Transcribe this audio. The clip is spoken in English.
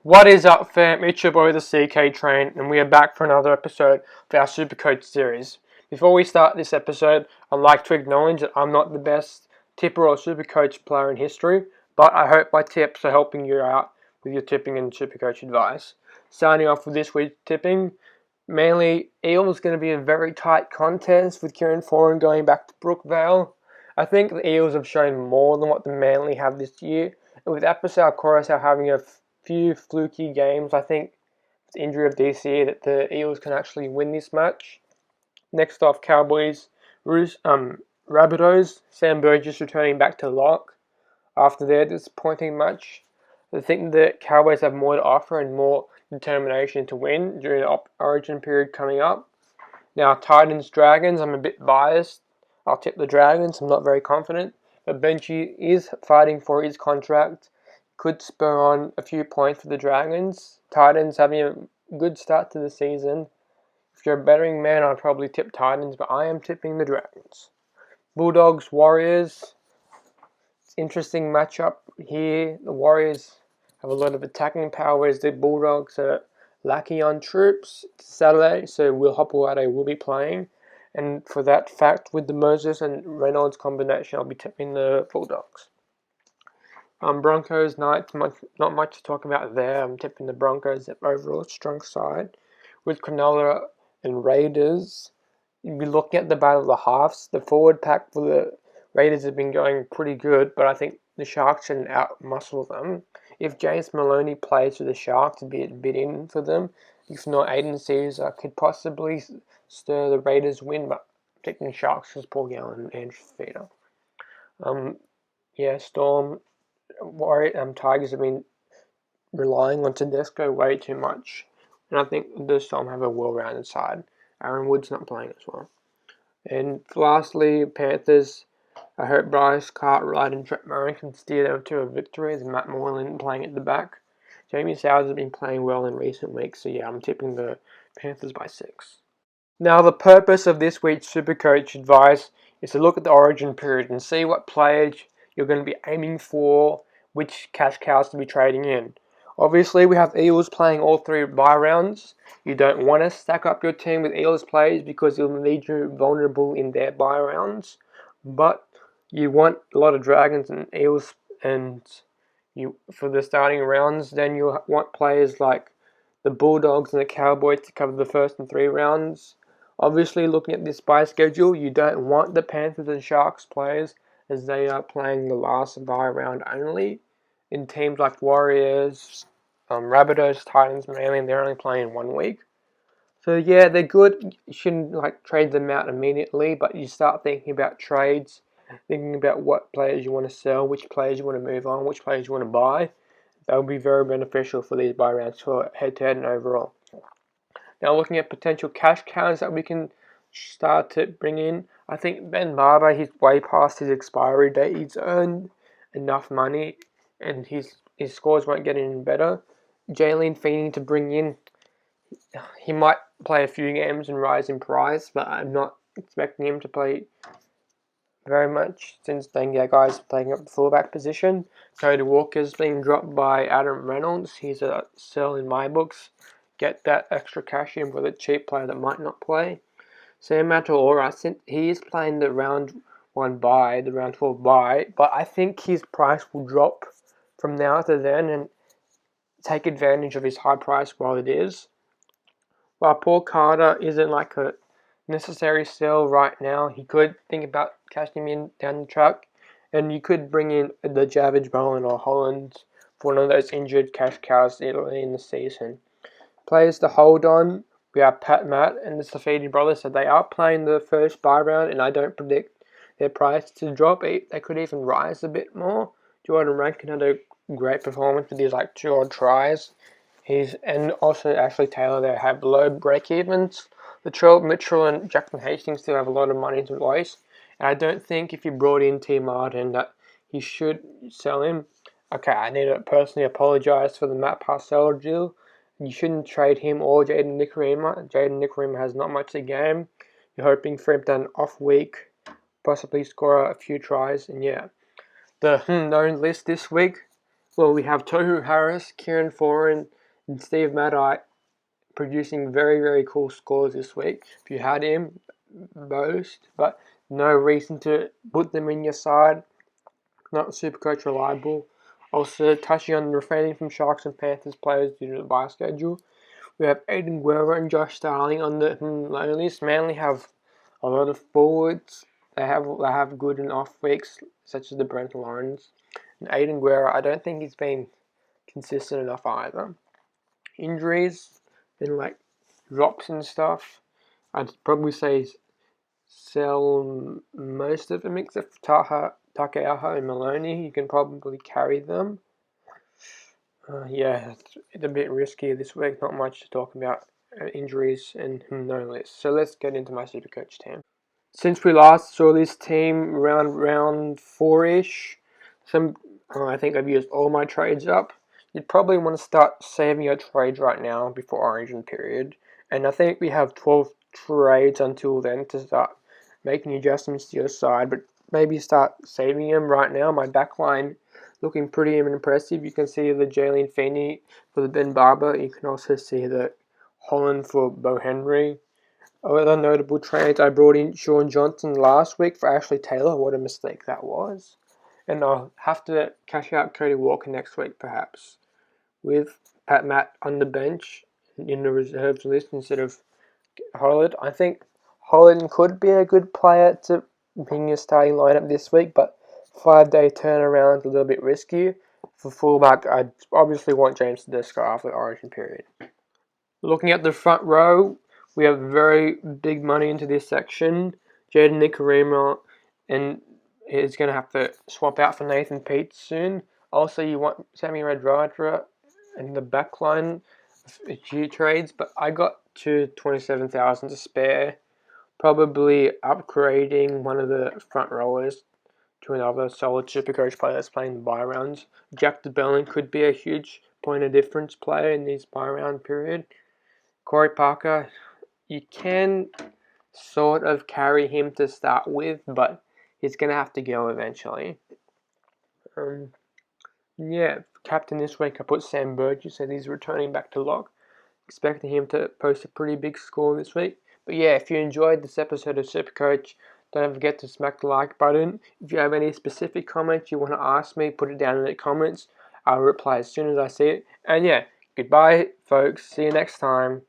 What is up, fam? It's your boy, the theKtrain, and we are back for another episode of our Supercoach series. Before we start this episode, I'd like to acknowledge that I'm not the best tipper or Supercoach player in history, but I hope my tips are helping you out with your tipping and Supercoach advice. Starting off with this week's tipping, mainly Eels going to be a very tight contest with Kieran Foran going back to Brookvale. I think the Eels have shown more than what the Manly have this year, and with Apasau Coruscant having a few fluky games, I think with the injury of DC that the Eels can actually win this match. Next off, Cowboys, Rabbitohs, Sam Burgess returning back to lock after their disappointing match. I think the Cowboys have more to offer and more determination to win during the Origin period coming up. Now, Titans, Dragons, I'm a bit biased. I'll tip the Dragons, I'm not very confident. But Benchy is fighting for his contract. Could spur on a few points for the Dragons. Titans having a good start to the season. If you're a betting man, I'd probably tip Titans, but I am tipping the Dragons. Bulldogs, Warriors. Interesting matchup here. The Warriors have a lot of attacking power, whereas the Bulldogs are lacking on troops. It's Saturday, so Will Hopewade will be playing. And for that fact, with the Moses and Reynolds combination, I'll be tipping the Bulldogs. Broncos, Knights, not much to talk about there. I'm tipping the Broncos at overall strong side. With Cronulla and Raiders, you'd be looking at the battle of the halves. The forward pack for the Raiders has been going pretty good, but I think the Sharks can outmuscle them. If James Maloney plays for the Sharks, it'd be a bit in for them. If not, Aiden Caesar could possibly stir the Raiders' win, but I'm taking the Sharks because Paul Gallen and Andrew Fafita. Storm. Tigers have been relying on Tedesco way too much, and I think the Storm have a well-rounded side. Aaron Wood's not playing as well. And lastly, Panthers. I hope Bryce Cartwright and Trent Murray can steer them to a victory, as Matt Moreland playing at the back. Jamie Sowers has been playing well in recent weeks, so yeah, I'm tipping the Panthers by 6. Now, the purpose of this week's Supercoach advice is to look at the Origin period and see what players you're going to be aiming for, which cash cows to be trading in. Obviously, we have Eels playing all 3 bye rounds. You don't want to stack up your team with Eels players because it'll leave you vulnerable in their bye rounds. But you want a lot of Dragons and Eels, and you for the starting rounds. Then you want players like the Bulldogs and the Cowboys to cover the first and 3 rounds. Obviously, looking at this bye schedule, you don't want the Panthers and Sharks players, as they are playing the last bye round only. In teams like Warriors, Rabbitohs, Titans, Manly, they're only playing 1 week. So yeah, they're good. You shouldn't trade them out immediately, but you start thinking about trades, thinking about what players you want to sell, which players you want to move on, which players you want to buy. That will be very beneficial for these bye rounds for head-to-head and overall. Now, looking at potential cash cows that we can start to bring in, I think Ben Barber, he's way past his expiry date. He's earned enough money, and his scores won't get any better. Jaylin Feeney to bring in, he might play a few games and rise in price, but I'm not expecting him to play very much since then guys playing up the fullback position. Cody Walker's being dropped by Adam Reynolds. He's a sell in my books. Get that extra cash in for the cheap player that might not play. Sam Mataora, he is playing the round 1 bye, the round 12 bye, but I think his price will drop from now to then and take advantage of his high price while it is. While Paul Carter isn't a necessary sell right now, he could think about cashing him in down the track, and you could bring in the Javage Bowen or Holland for one of those injured cash cows early in the season. Players to hold on, we have Pat Matt and the Safidi brothers, so they are playing the first bye round, and I don't predict their price to drop. They could even rise a bit more. Jordan Rankin had a great performance with his 2 odd tries. And also Ashley Taylor there have low break-evens. Latrell Mitchell and Jackson Hastings still have a lot of money to waste. And I don't think if you brought in T. Martin that you should sell him. Okay, I need to personally apologise for the Matt Parcells deal. You shouldn't trade him or Jaden Nikorima. Jaden Nikorima has not much to game. You're hoping for him to have an off week, possibly score a few tries. And yeah, the known list this week, Well, we have Tohu Harris, Kieran Foran, and Steve Maddai producing very, very cool scores this week. If you had him, boast, but no reason to put them in your side. Not Supercoach reliable. Also, touching on refraining from Sharks and Panthers players due to the bye schedule. We have Aiden Guerra and Josh Starling on the loan list. Manly have a lot of forwards. They have good and off weeks, such as the Brent Lawrence. And Aiden Guerra, I don't think he's been consistent enough either. Injuries and like drops and stuff. I'd probably say sell most of them except for Takeaha and Maloney. You can probably carry them. Yeah, it's a bit risky this week. Not much to talk about. Injuries and no list. So let's get into my Supercoach team. Since we last saw this team round 4-ish, I think I've used all my trades up. You'd probably want to start saving your trades right now before origin period. And I think we have 12 trades until then to start making adjustments to your side, but maybe start saving them right now. My backline looking pretty impressive. You can see the Jalen Feeney for the Ben Barber. You can also see the Holland for Bo Henry. Other notable trades, I brought in Sean Johnson last week for Ashley Taylor. What a mistake that was. And I'll have to cash out Cody Walker next week, perhaps, with Pat Matt on the bench in the reserves list instead of Holland. I think Holland could be a good player to bring your starting lineup this week, but 5-day turnaround is a little bit risky. For fullback, I'd obviously want James Tedesco after the origin period. Looking at the front row, we have very big money into this section. Jaden Nikorima, and he's going to have to swap out for Nathan Peets soon. Also, you want Sammy Radradra in the back line, a few trades, but I got 27,000 to spare. Probably upgrading one of the front rowers to another solid Supercoach player that's playing the bye rounds. Jack DeBellin could be a huge point of difference player in this bye round period. Corey Parker, you can sort of carry him to start with, but he's going to have to go eventually. Yeah, captain this week I put Sam Burgess, and he's returning back to lock. Expecting him to post a pretty big score this week. But yeah, if you enjoyed this episode of Supercoach, don't forget to smack the like button. If you have any specific comments you want to ask me, put it down in the comments. I'll reply as soon as I see it. And yeah, goodbye, folks. See you next time.